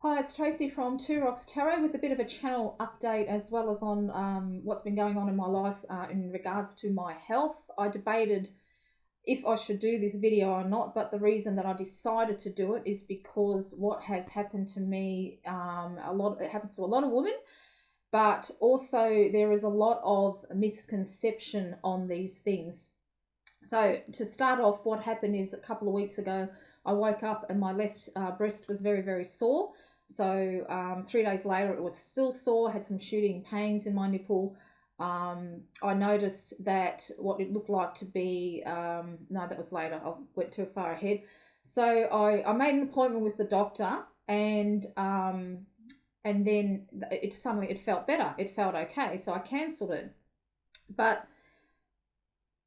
Hi, it's Tracy from Two Rocks Tarot with a bit of a channel update as well as on what's been going on in my life in regards to my health. I debated if I should do this video or not, but the reason that I decided to do it is because what has happened to me, it happens to a lot of women, but also there is a lot of misconception on these things. So to start off, what happened is a couple of weeks ago, I woke up and my left breast was very, very sore. So 3 days later, it was still sore. I had some shooting pains in my nipple. I noticed that what it looked like to be, no, that was later. I went too far ahead. So I made an appointment with the doctor, and then it felt better. It felt okay. So I cancelled it. But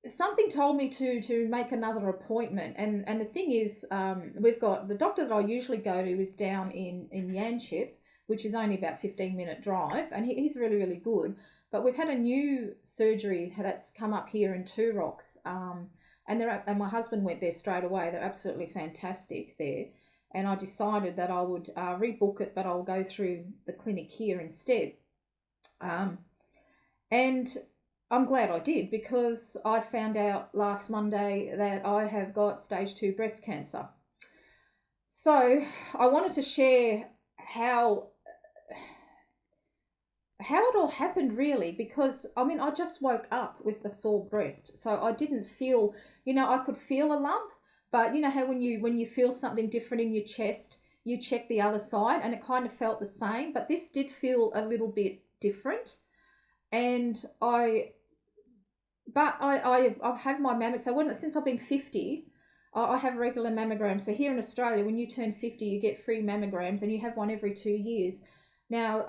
something told me to make another appointment, and the thing is, we've got the doctor that I usually go to is down in Yanchep, which is only about 15-minute drive, and he's really, really good. But we've had a new surgery that's come up here in Two Rocks, and my husband went there straight away. They're absolutely fantastic there, and I decided that I would rebook it, but I'll go through the clinic here instead. And I'm glad I did, because I found out last Monday that I have got stage 2 breast cancer. So I wanted to share how it all happened, really, because I just woke up with a sore breast. So I didn't feel, I could feel a lump, but you know how when you feel something different in your chest, you check the other side, and it kind of felt the same, but this did feel a little bit different. And I've had my mammogram. So since I've been 50, I have regular mammograms. So here in Australia, when you turn 50, you get free mammograms, and you have one every 2 years. Now,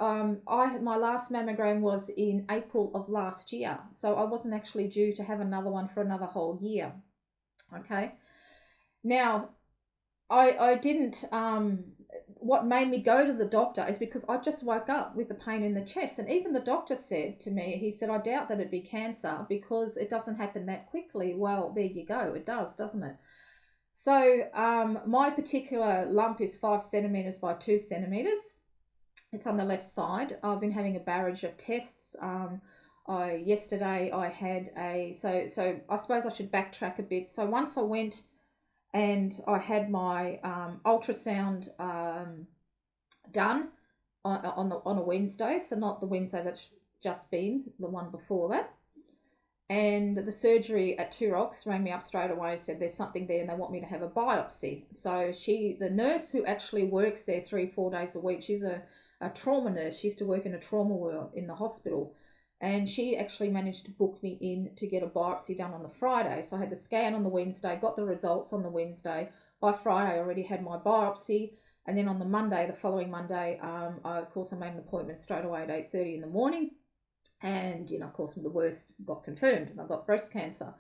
my last mammogram was in April of last year, so I wasn't actually due to have another one for another whole year. Okay. Now, I didn't. What made me go to the doctor is because I just woke up with the pain in the chest, and even the doctor said to me, he said, I doubt that it'd be cancer because it doesn't happen that quickly. Well, there you go. It does, doesn't it? So my particular lump is 5 centimeters by 2 centimeters. It's on the left side. I've been having a barrage of tests. Yesterday I had so I suppose I should backtrack a bit. So once I went and I had my ultrasound done on a Wednesday, so not the Wednesday that's just been, the one before that. And the surgery at Two Rocks rang me up straight away and said there's something there and they want me to have a biopsy. So the nurse who actually works there 3-4 days a week, she's a trauma nurse. She used to work in a trauma ward in the hospital. And she actually managed to book me in to get a biopsy done on the Friday. So I had the scan on the Wednesday, got the results on the Wednesday. By Friday, I already had my biopsy. And then on the following Monday, I made an appointment straight away at 8:30 in the morning. And, of course, the worst got confirmed. I got breast cancer.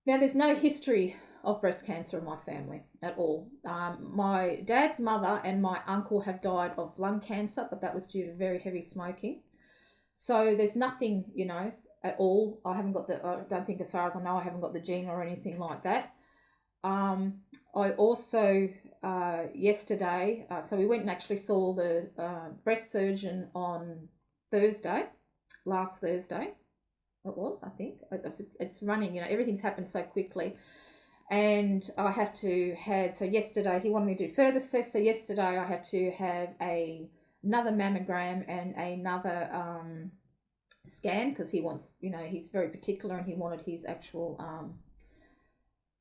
Now, there's no history of breast cancer in my family at all. My dad's mother and my uncle have died of lung cancer, but that was due to very heavy smoking. So there's nothing, at all. I don't think, as far as I know, I haven't got the gene or anything like that. I also, yesterday, so we went and actually saw the breast surgeon on last Thursday. It was, I think. It's running, everything's happened so quickly. And I have to so yesterday, he wanted me to do further tests. So yesterday I had to have another mammogram and another scan, because he wants, he's very particular, and he wanted his actual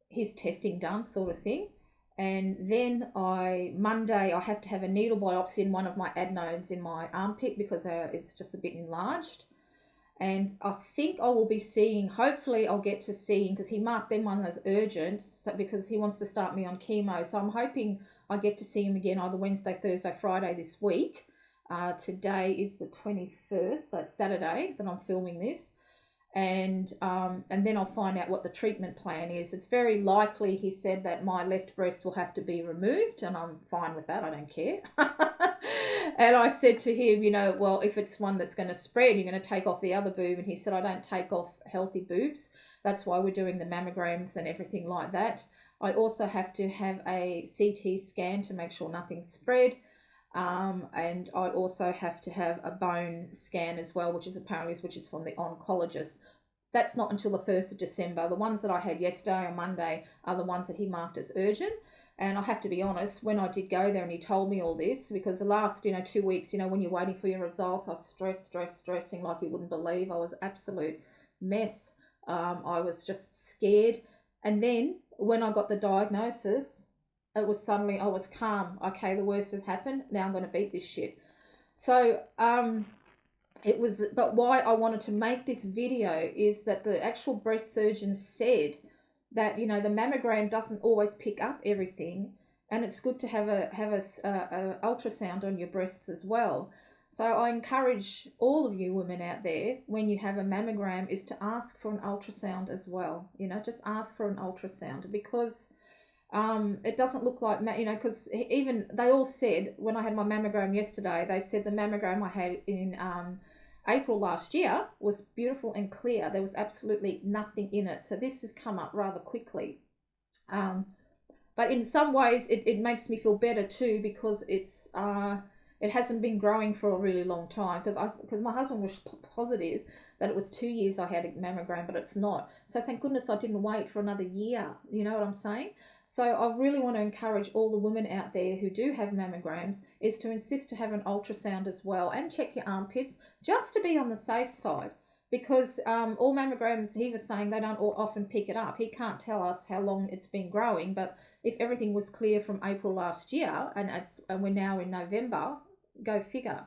his testing done, sort of thing. And then Monday I have to have a needle biopsy in one of my adenoids in my armpit, because it's just a bit enlarged. And I think I will be hopefully I'll get to seeing, because he marked them one as urgent, because he wants to start me on chemo. So I'm hoping I get to see him again either Wednesday, Thursday, Friday this week. Today is the 21st, so it's Saturday that I'm filming this. And then I'll find out what the treatment plan is. It's very likely, he said, that my left breast will have to be removed, and I'm fine with that. I don't care. And I said to him, well, if it's one that's going to spread, you're going to take off the other boob. And he said, I don't take off healthy boobs. That's why we're doing the mammograms and everything like that. I also have to have a CT scan to make sure nothing's spread. And I also have to have a bone scan as well, which is from the oncologist. That's not until the 1st of December. The ones that I had yesterday or Monday are the ones that he marked as urgent. And I have to be honest, when I did go there and he told me all this, because the last, 2 weeks, when you're waiting for your results, I was stressing like you wouldn't believe. I was an absolute mess. I was just scared. And then when I got the diagnosis, it was suddenly, I was calm. Okay, the worst has happened. Now I'm going to beat this shit. So, but why I wanted to make this video is that the actual breast surgeon said that, the mammogram doesn't always pick up everything, and it's good to have a ultrasound on your breasts as well. So I encourage all of you women out there, when you have a mammogram, is to ask for an ultrasound as well. Just ask for an ultrasound, because it doesn't look like, because even they all said, when I had my mammogram yesterday, they said the mammogram I had in April last year was beautiful and clear. There was absolutely nothing in it. So this has come up rather quickly. But in some ways it makes me feel better too, because it hasn't been growing for a really long time, because my husband was positive that it was 2 years I had a mammogram, but it's not. So thank goodness I didn't wait for another year. You know what I'm saying? So I really want to encourage all the women out there who do have mammograms is to insist to have an ultrasound as well, and check your armpits just to be on the safe side. Because all mammograms, he was saying, they don't often pick it up. He can't tell us how long it's been growing, but if everything was clear from April last year, and we're now in November, go figure.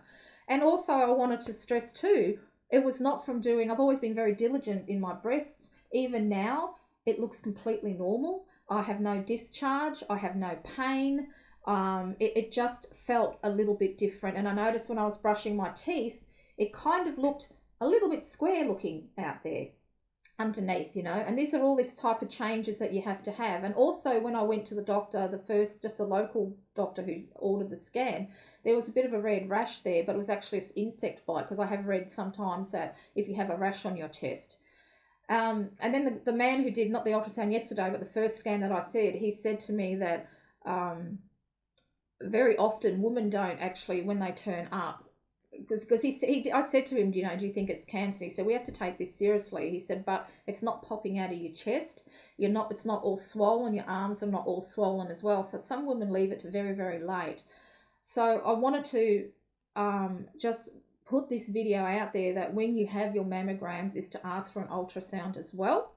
And also I wanted to stress too, it was not from I've always been very diligent in my breasts. Even now, it looks completely normal. I have no discharge. I have no pain. It just felt a little bit different. And I noticed when I was brushing my teeth, it kind of looked a little bit square looking out there underneath, and these are all this type of changes that you have to have. And also when I went to the doctor, just a local doctor who ordered the scan, there was a bit of a red rash there, but it was actually an insect bite, because I have read sometimes that if you have a rash on your chest. And then the man who did, not the ultrasound yesterday, but the first scan that I said, he said to me that very often women don't actually, when they turn up, because I said to him, do you think it's cancer? He said, we have to take this seriously. He said, but it's not popping out of your chest. It's not all swollen. Your arms are not all swollen as well. So some women leave it to very, very late. So I wanted to just put this video out there that when you have your mammograms is to ask for an ultrasound as well.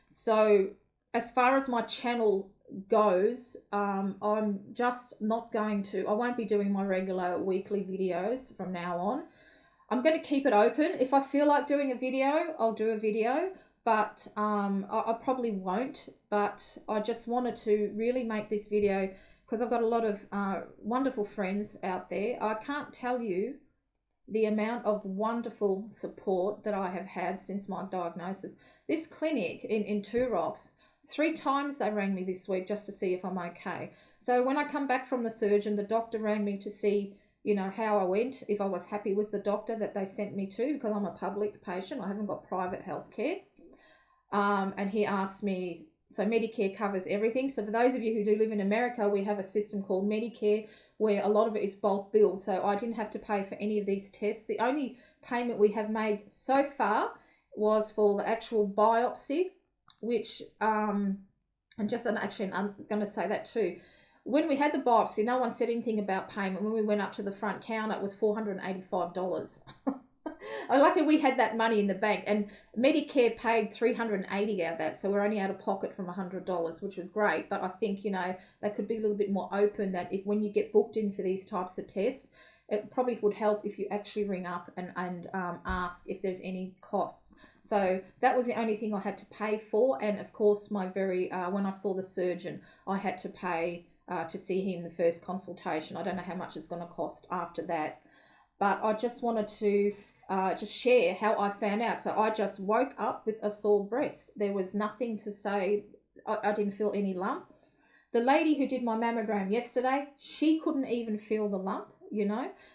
So as far as my channel goes, I'm just not going to, I won't be doing my regular weekly videos from now on. I'm going to keep it open. If I feel like doing a video, I'll do a video, but I probably won't. But I just wanted to really make this video because I've got a lot of wonderful friends out there. I can't tell you the amount of wonderful support that I have had since my diagnosis. This clinic in Two Rocks, 3 times they rang me this week just to see if I'm okay. So when I come back from the surgeon, the doctor rang me to see, how I went, if I was happy with the doctor that they sent me to, because I'm a public patient. I haven't got private health care. And he asked me, so Medicare covers everything. So for those of you who do live in America, we have a system called Medicare where a lot of it is bulk billed. So I didn't have to pay for any of these tests. The only payment we have made so far was for the actual biopsy, which, and actually, I'm going to say that too. When we had the biopsy, no one said anything about payment. When we went up to the front counter, it was $485. Lucky we had that money in the bank, and Medicare paid $380 out of that, so we're only out of pocket from $100, which was great. But I think they could be a little bit more open, that if when you get booked in for these types of tests, it probably would help if you actually ring up and ask if there's any costs. So that was the only thing I had to pay for, and of course my when I saw the surgeon, I had to pay to see him the first consultation. I don't know how much it's going to cost after that, but I just wanted to just share how I found out. So I just woke up with a sore breast. There was nothing to say. I didn't feel any lump. The lady who did my mammogram yesterday, she couldn't even feel the lump,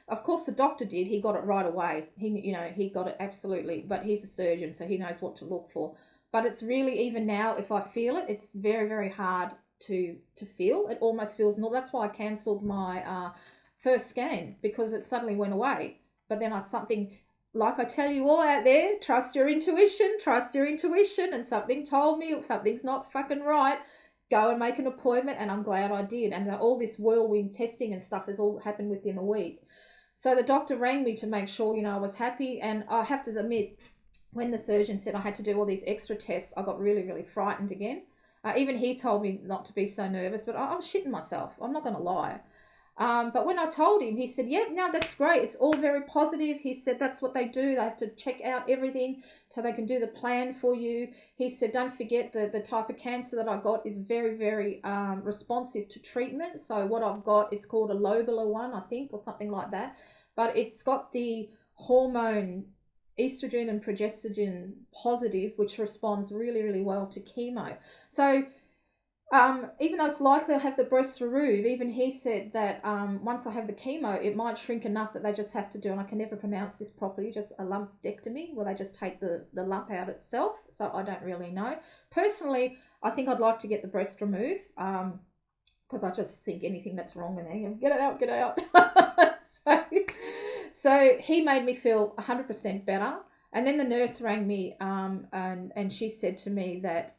Of course, the doctor did. He got it right away. He got it absolutely. But he's a surgeon, so he knows what to look for. But it's really, even now, if I feel it, it's very, very hard to feel. It almost feels normal. That's why I cancelled my first scan, because it suddenly went away. But then something, like I tell you all out there, trust your intuition, and something told me something's not fucking right. Go and make an appointment, and I'm glad I did. And all this whirlwind testing and stuff has all happened within a week. So the doctor rang me to make sure, I was happy. And I have to admit, when the surgeon said I had to do all these extra tests, I got really, really frightened again. Even he told me not to be so nervous, but I'm shitting myself. I'm not going to lie. But when I told him, he said, yeah, no, that's great. It's all very positive. He said, that's what they do. They have to check out everything so they can do the plan for you. He said, don't forget the type of cancer that I got is very, very responsive to treatment. So what I've got, it's called a lobular one, I think, or something like that. But it's got the hormone estrogen and progesterone positive, which responds really, really well to chemo. So even though it's likely I'll have the breasts removed, even he said that once I have the chemo, it might shrink enough that they just have to do, and I can never pronounce this properly, just a lumpectomy, where they just take the lump out itself. So I don't really know. Personally, I think I'd like to get the breast removed because I just think anything that's wrong in there, get it out. So he made me feel 100% better. And then the nurse rang me and she said to me that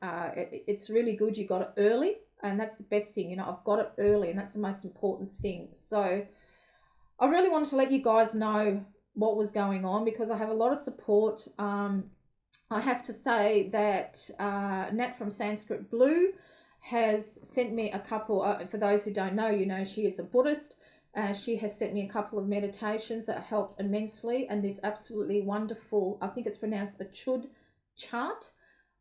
it's really good you got it early, and that's the best thing. I've got it early, and that's the most important thing. So I really wanted to let you guys know what was going on, because I have a lot of support. I have to say that Nat from Sanskrit Blue has sent me a couple, for those who don't know, she is a Buddhist. She has sent me a couple of meditations that helped immensely, and this absolutely wonderful, I think it's pronounced a Chud chant,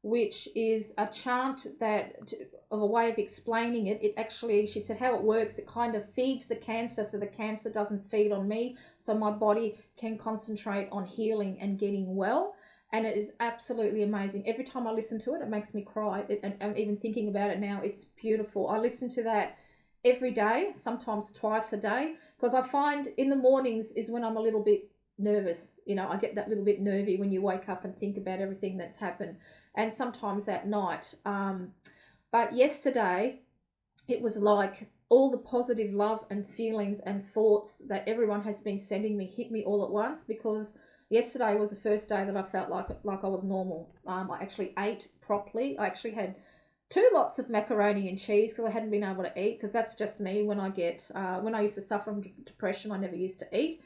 which is a chant of a way of explaining it. It actually, she said how it works, it kind of feeds the cancer so the cancer doesn't feed on me, so my body can concentrate on healing and getting well. And it is absolutely amazing. Every time I listen to it, it makes me cry. And I'm even thinking about it now, it's beautiful. I listen to that every day, sometimes twice a day, because I find in the mornings is when I'm a little bit nervous. I get that little bit nervy when you wake up and think about everything that's happened, and sometimes at night. But yesterday, it was like all the positive love and feelings and thoughts that everyone has been sending me hit me all at once, because yesterday was the first day that I felt like I was normal. I actually ate properly. I actually had 2 lots of macaroni and cheese because I hadn't been able to eat, because that's just me when I get, when I used to suffer from depression, I never used to eat.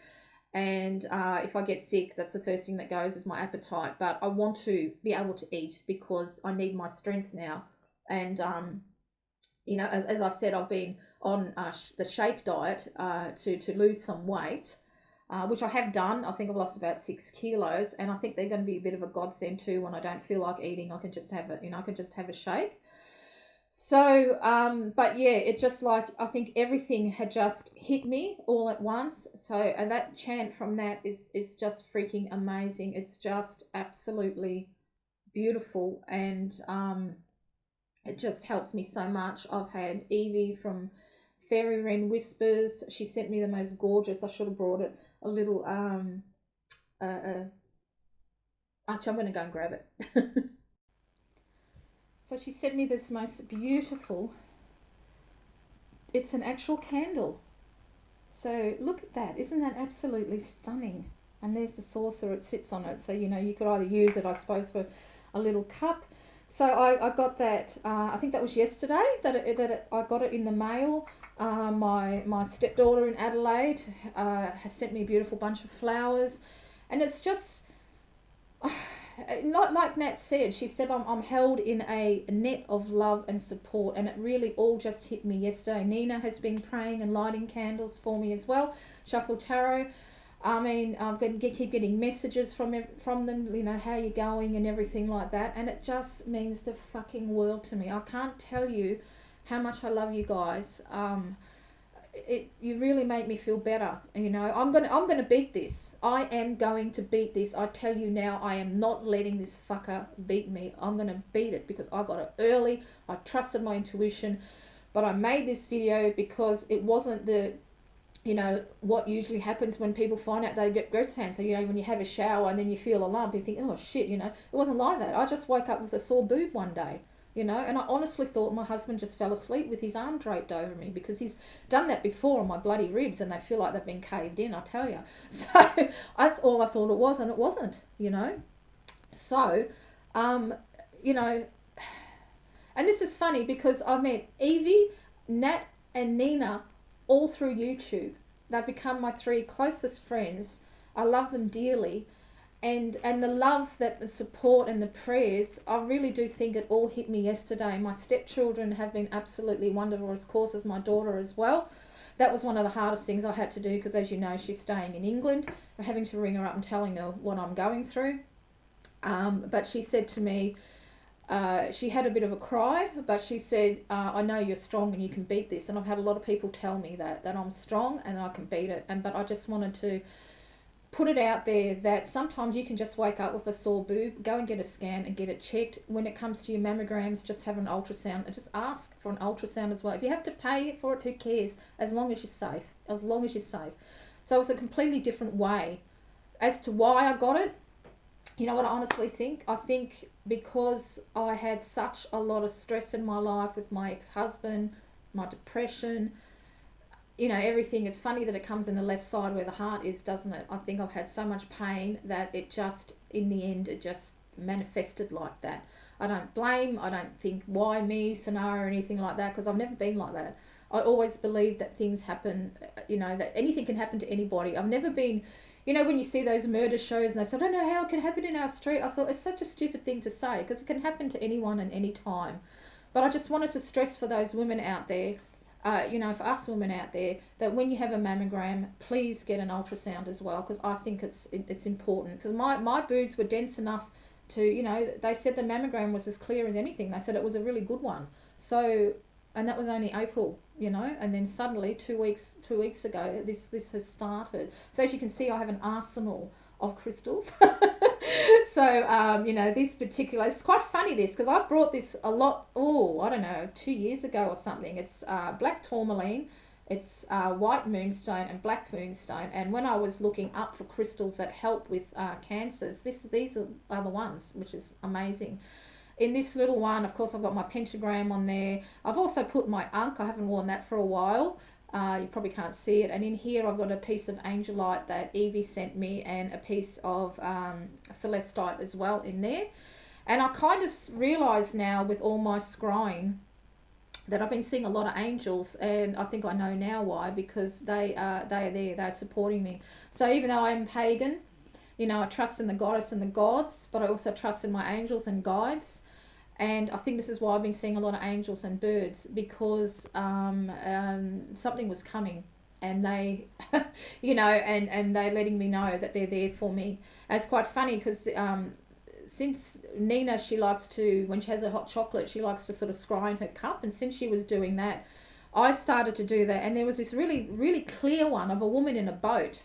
And if I get sick, that's the first thing that goes is my appetite. But I want to be able to eat because I need my strength now. And, as I've said, I've been on the shake diet to lose some weight, which I have done. I think I've lost about 6 kilos, and I think they're going to be a bit of a godsend too. When I don't feel like eating, I can just have I can just have a shake. So, but yeah, it just like, I think everything had just hit me all at once. So, and that chant from Nat is just freaking amazing. It's just absolutely beautiful. And, it just helps me so much. I've had Evie from Fairy Wren Whispers. She sent me the most gorgeous, I should have brought it, a little, actually, I'm going to go and grab it. So she sent me this most beautiful, it's an actual candle. So look at that. Isn't that absolutely stunning? And there's the saucer it sits on it. So, you could either use it, I suppose, for a little cup. So I got that, I think that was yesterday that I got it in the mail. My stepdaughter in Adelaide has sent me a beautiful bunch of flowers. And it's just... like Nat said, she said I'm held in a net of love and support, and it really all just hit me yesterday. Nina has been praying and lighting candles for me as well. Shuffle Tarot. I mean, I'm going to keep getting messages from them, how you're going and everything like that, and it just means the fucking world to me. I can't tell you how much I love you guys. You really make me feel better. I'm gonna beat this. I am going to beat this. I tell you now, I am not letting this fucker beat me. I'm gonna beat it because I got it early. I trusted my intuition, but I made this video because it wasn't the, what usually happens when people find out they get breast cancer. When you have a shower and then you feel a lump, you think, oh shit, it wasn't like that. I just woke up with a sore boob one day. you know. And I honestly thought my husband just fell asleep with his arm draped over me, because he's done that before on my bloody ribs, and they feel like they've been caved in, I tell you. So that's all I thought it was, and it wasn't, you know. So, um, you know, and this is funny because I met Evie, Nat, and Nina all through YouTube. They've become my three closest friends. I love them dearly. And the love, that the support and the prayers, I really do think it all hit me yesterday. My stepchildren have been absolutely wonderful, of course, as my daughter as well. That was one of the hardest things I had to do, because, as you know, she's staying in England. I'm having to ring her up and telling her what I'm going through. But she said to me, she had a bit of a cry, but she said, I know you're strong and you can beat this. And I've had a lot of people tell me that I'm strong and I can beat it. But I just wanted to put it out there that sometimes you can just wake up with a sore boob, go and get a scan and get it checked. When it comes to your mammograms, just have an ultrasound, and just ask for an ultrasound as well. If you have to pay for it, who cares? As long as you're safe. As long as you're safe. So it's a completely different way. As to why I got it, you know what I honestly think? I think because I had such a lot of stress in my life with my ex-husband, my depression, you know, everything. It's funny that it comes in the left side where the heart is, doesn't it? I think I've had so much pain that it just, in the end, it just manifested like that. I don't blame, I don't think why me scenario or anything like that, because I've never been like that. I always believe that things happen, you know, that anything can happen to anybody. I've never been, you know, when you see those murder shows and they say, I don't know how it can happen in our street. I thought, it's such a stupid thing to say, because it can happen to anyone and any time. But I just wanted to stress for those women out there, you know, for us women out there, that when you have a mammogram, please get an ultrasound as well, because I think it's important. Because my boobs were dense enough to, you know, they said the mammogram was as clear as anything. They said it was a really good one. So, and that was only April, you know, and then suddenly 2 weeks ago, this has started. So as you can see, I have an arsenal of crystals. So, you know, this particular, it's quite funny this, because I brought this a lot, I don't know, 2 years ago or something. It's black tourmaline, it's white moonstone and black moonstone. And when I was looking up for crystals that help with cancers, these are the ones, which is amazing. In this little one, of course, I've got my pentagram on there. I've also put my Ankh. I haven't worn that for a while. You probably can't see it. And in here, I've got a piece of angelite that Evie sent me, and a piece of celestite as well in there. And I kind of realise now, with all my scrying, that I've been seeing a lot of angels, and I think I know now why, because they are there, they're supporting me. So even though I'm pagan, you know, I trust in the goddess and the gods, but I also trust in my angels and guides. And I think this is why I've been seeing a lot of angels and birds, because something was coming, and they, you know, and they're letting me know that they're there for me. And it's quite funny because since Nina, she likes to, when she has a hot chocolate, she likes to sort of scry in her cup. And since she was doing that, I started to do that. And there was this really, really clear one of a woman in a boat,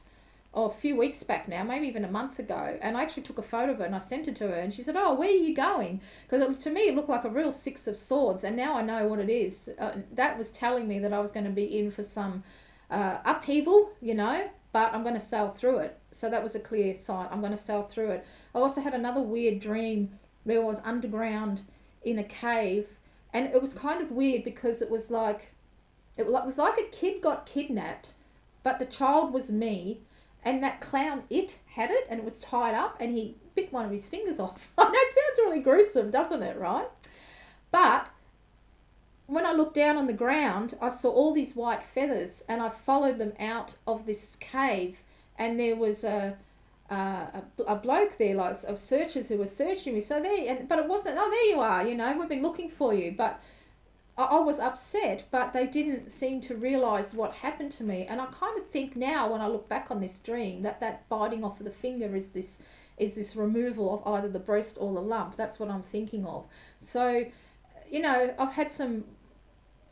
a few weeks back now, maybe even a month ago, and I actually took a photo of it and I sent it to her, and she said, oh, where are you going? Because to me it looked like a real Six of Swords, and now I know what it is. That was telling me that I was going to be in for some upheaval, you know, but I'm going to sail through it. So that was a clear sign. I'm going to sail through it. I also had another weird dream where I was underground in a cave, and it was kind of weird because it was like a kid got kidnapped, but the child was me. And that clown, it had it, and it was tied up, and he bit one of his fingers off. I know it sounds really gruesome, doesn't it, right? But when I looked down on the ground, I saw all these white feathers, and I followed them out of this cave, and there was a bloke there, like of searchers who were searching me. So but it wasn't, oh, there you are, you know, we've been looking for you. But I was upset, but they didn't seem to realise what happened to me. And I kind of think now, when I look back on this dream, that biting off of the finger is this removal of either the breast or the lump. That's what I'm thinking of. So, you know, I've had some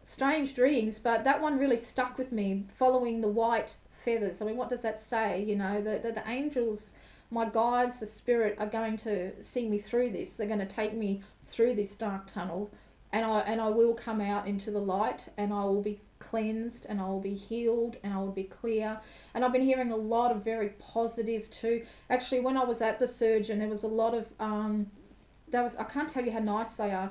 strange dreams, but that one really stuck with me, following the white feathers. I mean, what does that say? You know, the angels, my guides, the spirit, are going to see me through this. They're going to take me through this dark tunnel. And I will come out into the light, and I will be cleansed, and I will be healed, and I will be clear. And I've been hearing a lot of very positive too. Actually, when I was at the surgeon, there was a lot of I can't tell you how nice they are.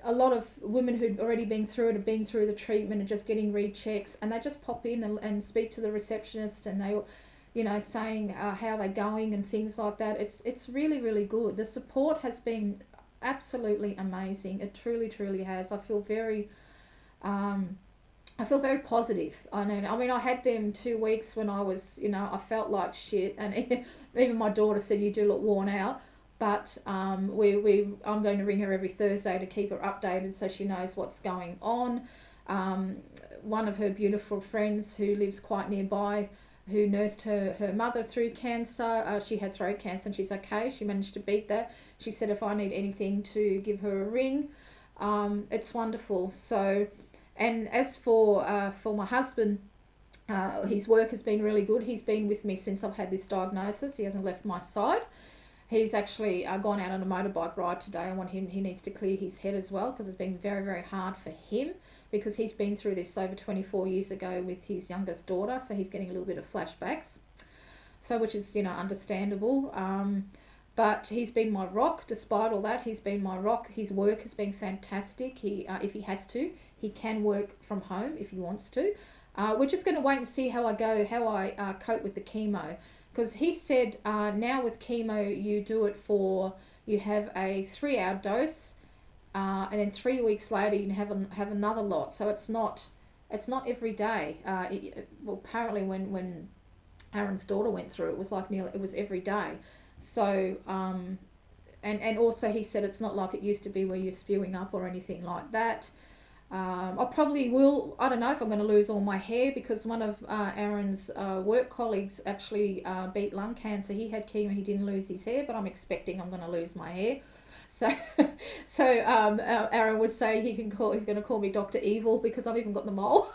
a lot of women who'd already been through it have been through the treatment and just getting rechecks, and they just pop in and speak to the receptionist, and they, saying how they're going and things like that. It's really, really good. The support has been absolutely amazing. It truly, truly has. I feel very positive. I mean, I had them 2 weeks when I was, I felt like shit, and even my daughter said you do look worn out. But I'm going to ring her every Thursday to keep her updated so she knows what's going on. Um, One of her beautiful friends who lives quite nearby, who nursed her mother through cancer. She had throat cancer and she's okay. She managed to beat that. She said if I need anything to give her a ring. It's wonderful. So, and as for my husband, his work has been really good. He's been with me since I've had this diagnosis. He hasn't left my side. He's actually gone out on a motorbike ride today. I want him, he needs to clear his head as well, because it's been very, very hard for him, because he's been through this over 24 years ago with his youngest daughter. So he's getting a little bit of flashbacks. So, which is, understandable. But he's been my rock despite all that. He's been my rock. His work has been fantastic. If he has to, he can work from home if he wants to. We're just going to wait and see how I cope with the chemo. Because he said now with chemo, you have a 3-hour dose, and then 3 weeks later you can have another lot. So it's not every day. Well, apparently when Aaron's daughter went through, it was every day. So and also he said it's not like it used to be where you're spewing up or anything like that. I probably will. I don't know if I'm going to lose all my hair, because one of Aaron's work colleagues actually beat lung cancer. He had chemo. He didn't lose his hair, but I'm expecting I'm going to lose my hair. So, Aaron would say he's going to call me Dr. Evil, because I've even got the mole.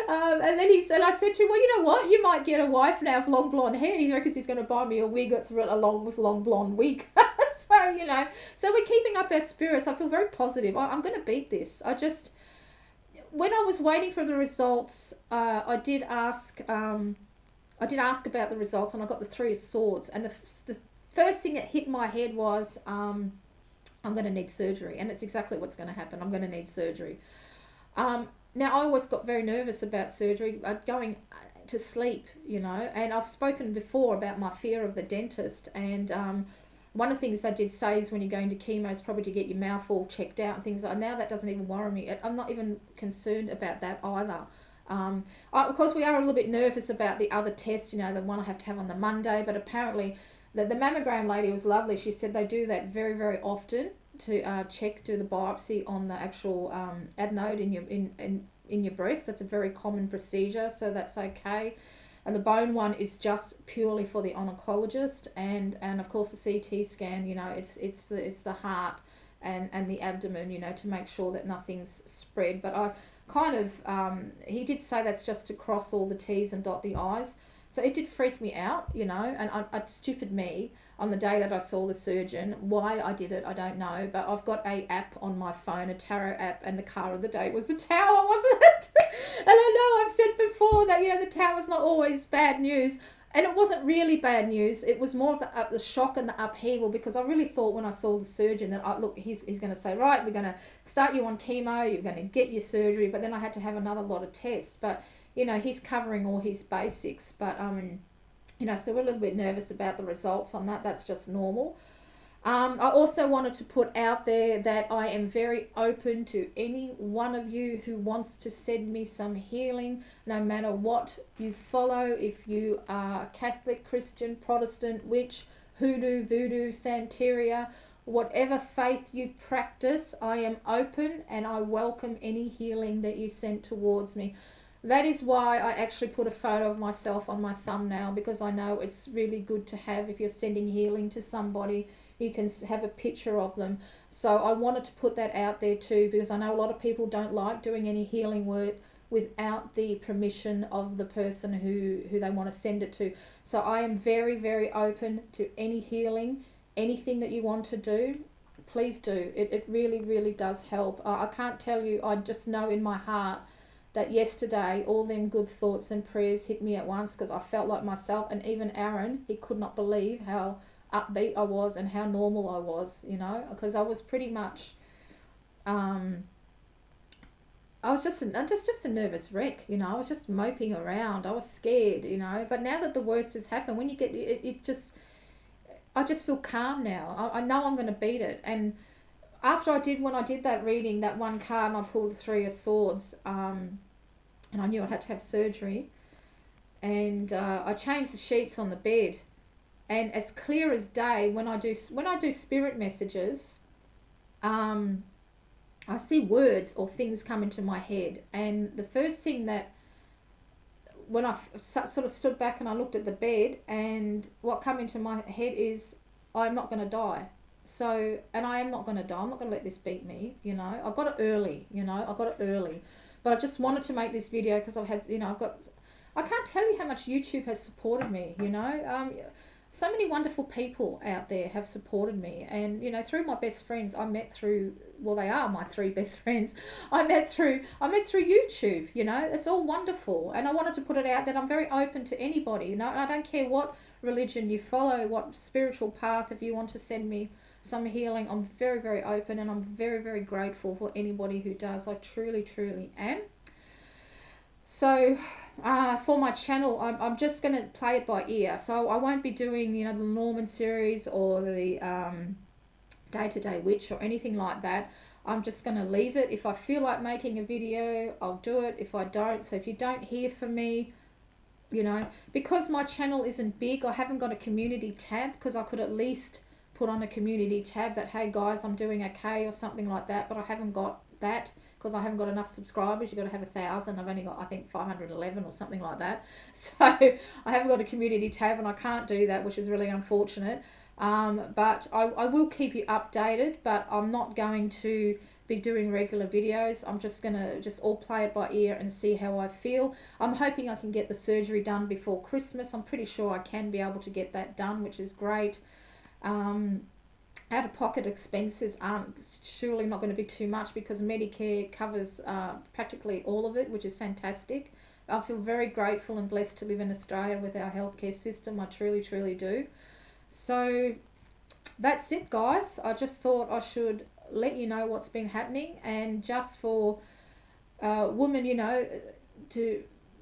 And then I said to him, well, you know what? You might get a wife now with long blonde hair. He reckons he's going to buy me a wig that's along with long blonde wig. So, so we're keeping up our spirits. I feel very positive. I'm going to beat this. When I was waiting for the results, I did ask about the results, and I got the 3 of Swords. And the first thing that hit my head was, I'm going to need surgery. And it's exactly what's going to happen. I'm going to need surgery. Now, I always got very nervous about surgery, going to sleep, and I've spoken before about my fear of the dentist. And one of the things I did say is when you're going to chemo is probably to get your mouth all checked out and things like that. Now that doesn't even worry me. I'm not even concerned about that either. Of course, we are a little bit nervous about the other test, the one I have to have on the Monday, but apparently the mammogram lady was lovely. She said they do that very, very often to do the biopsy on the actual adenode in your breast. That's a very common procedure, so that's okay. And the bone one is just purely for the oncologist, and of course the CT scan. It's the heart and the abdomen. To make sure that nothing's spread. But I kind of he did say that's just to cross all the T's and dot the I's. So it did freak me out, and stupid me on the day that I saw the surgeon. Why I did it, I don't know, but I've got a app on my phone, a tarot app, and the car of the day was the tower, wasn't it? And I know I've said before that, the tower's not always bad news, and it wasn't really bad news. It was more of the shock and the upheaval, because I really thought when I saw the surgeon that, look, he's going to say, right, we're going to start you on chemo, you're going to get your surgery, but then I had to have another lot of tests. But he's covering all his basics, but, so we're a little bit nervous about the results on that. That's just normal. I also wanted to put out there that I am very open to any one of you who wants to send me some healing, no matter what you follow. If you are Catholic, Christian, Protestant, witch, hoodoo, voodoo, Santeria, whatever faith you practice, I am open and I welcome any healing that you send towards me. That is why I actually put a photo of myself on my thumbnail, because I know it's really good to have. If you're sending healing to somebody, you can have a picture of them. So I wanted to put that out there too, because I know a lot of people don't like doing any healing work without the permission of the person who they want to send it to. So I am very, very open to any healing, anything that you want to do. Please do. It really, really does help. I can't tell you, I just know in my heart that yesterday all them good thoughts and prayers hit me at once, because I felt like myself. And even Aaron, he could not believe how upbeat I was and how normal I was, because I was pretty much um, I was just a nervous wreck, you know. I was just moping around. I was scared, you know. But now that the worst has happened, when you get it just, I just feel calm now. I know I'm going to beat it. And after when I did that reading, that one card, and I pulled the Three of Swords, and I knew I'd had to have surgery, and I changed the sheets on the bed, and as clear as day, when I do spirit messages, um, I see words or things come into my head, and the first thing that when I sort of stood back and I looked at the bed, and what came into my head is, I'm not going to die. So, and I am not going to die. I'm not going to let this beat me, you know. I got it early, you know. I got it early. But I just wanted to make this video because I've had, you know, I can't tell you how much YouTube has supported me, you know. So many wonderful people out there have supported me, and you know, through my best friends I met through, well, they are my three best friends. I met through YouTube, you know. It's all wonderful, and I wanted to put it out that I'm very open to anybody, you know. And I don't care what religion you follow, what spiritual path. If you want to send me some healing, I'm very, very open, and I'm very, very grateful for anybody who does. I truly, truly am. So for my channel, I'm just going to play it by ear. So I won't be doing, you know, the Norman series or the Day-to-Day Witch or anything like that. I'm just going to leave it. If I feel like making a video, I'll do it. If I don't, so if you don't hear from me, you know, because my channel isn't big, I haven't got a community tab, because I could at least put on a community tab that, hey guys, I'm doing okay or something like that, but I haven't got that because I haven't got enough subscribers. You've got to have 1,000. I've only got, I think, 511 or something like that. So I haven't got a community tab, and I can't do that, which is really unfortunate. But I will keep you updated, but I'm not going to be doing regular videos. I'm just going to just all play it by ear and see how I feel. I'm hoping I can get the surgery done before Christmas. I'm pretty sure I can be able to get that done, which is great. Out-of-pocket expenses aren't surely not going to be too much, because Medicare covers practically all of it, which is fantastic. I feel very grateful and blessed to live in Australia with our healthcare system. I truly, truly do. So that's it, guys. I just thought I should let you know what's been happening, and just for women, you know,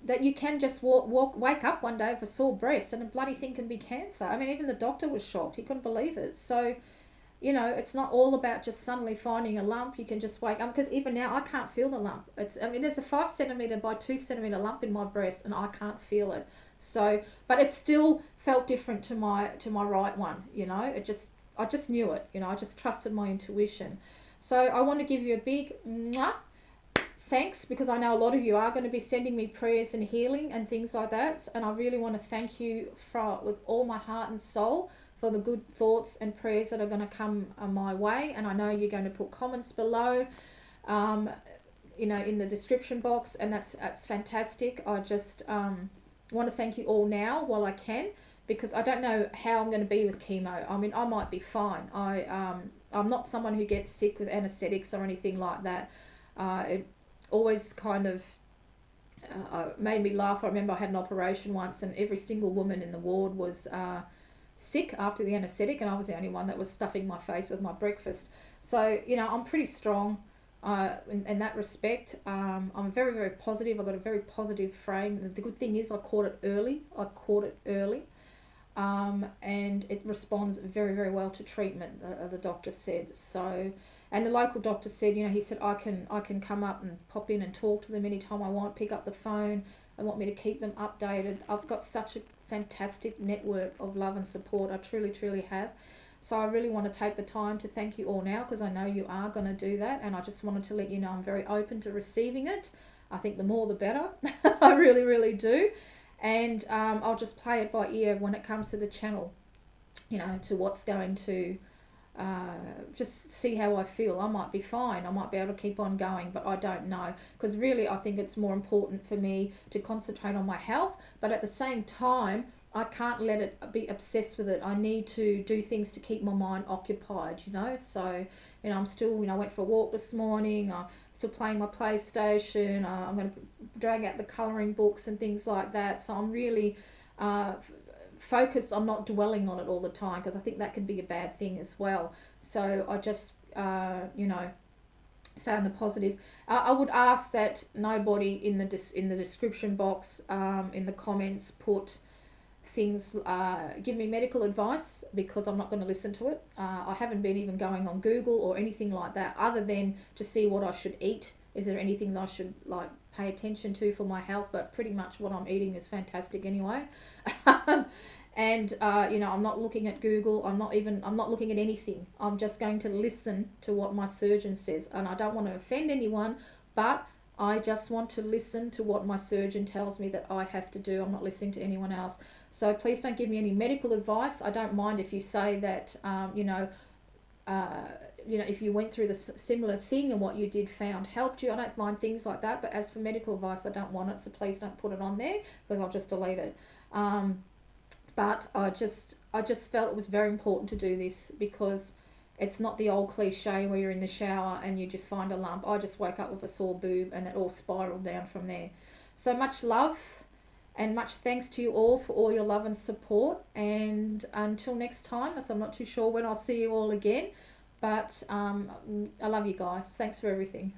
that you can just wake up one day with a sore breast, and a bloody thing can be cancer. I mean, even the doctor was shocked. He couldn't believe it. So, you know, it's not all about just suddenly finding a lump. You can just wake up, because even now I can't feel the lump. I mean, there's a 5 centimeter by 2 centimeter lump in my breast, and I can't feel it. So, but it still felt different to my right one. You know, I just knew it. You know, I just trusted my intuition. So I want to give you a big mwah, thanks, because I know a lot of you are going to be sending me prayers and healing and things like that, and I really want to thank you with all my heart and soul for the good thoughts and prayers that are going to come my way. And I know you're going to put comments below, you know, in the description box, and that's fantastic. I just want to thank you all now while I can, because I don't know how I'm going to be with chemo. I mean, I might be fine. I'm not someone who gets sick with anesthetics or anything like that. It always kind of made me laugh. I remember I had an operation once, and every single woman in the ward was sick after the anesthetic, and I was the only one that was stuffing my face with my breakfast. So, you know, I'm pretty strong in that respect. I'm very, very positive. I've got a very positive frame. The good thing is I caught it early. And it responds very, very well to treatment, the doctor said. So, and the local doctor said, you know, he said, I can come up and pop in and talk to them anytime I want, pick up the phone. They want me to keep them updated. I've got such a fantastic network of love and support. I truly, truly have. So I really want to take the time to thank you all now, because I know you are going to do that. And I just wanted to let you know I'm very open to receiving it. I think the more the better. I really, really do. And I'll just play it by ear when it comes to the channel, you know, to what's going to just see how I feel. I might be fine. I might be able to keep on going, but I don't know. Because really, I think it's more important for me to concentrate on my health. But at the same time, I can't let it be obsessed with it. I need to do things to keep my mind occupied, you know. So, you know, I'm still, you know, I went for a walk this morning. I'm still playing my PlayStation. I'm going to drag out the colouring books and things like that. So I'm really focused on not dwelling on it all the time, because I think that can be a bad thing as well. So I just, you know, So in the positive, I would ask that nobody in the description box, in the comments, put things, give me medical advice, because I'm not going to listen to it. I haven't been even going on Google or anything like that, other than to see what I should eat. Is there anything that I should like pay attention to for my health? But pretty much what I'm eating is fantastic anyway. And I'm not looking at Google. I'm not looking at anything. I'm just going to listen to what my surgeon says, and I don't want to offend anyone, but I just want to listen to what my surgeon tells me that I have to do. I'm not listening to anyone else. So please don't give me any medical advice. I don't mind if you say that, uh, if you went through the similar thing and what you did found helped you. I don't mind things like that. But as for medical advice, I don't want it. So please don't put it on there, because I'll just delete it. But I just felt it was very important to do this, because it's not the old cliche where you're in the shower and you just find a lump. I just woke up with a sore boob and it all spiraled down from there. So much love and much thanks to you all for all your love and support. And until next time, as I'm not too sure when I'll see you all again, but I love you guys. Thanks for everything.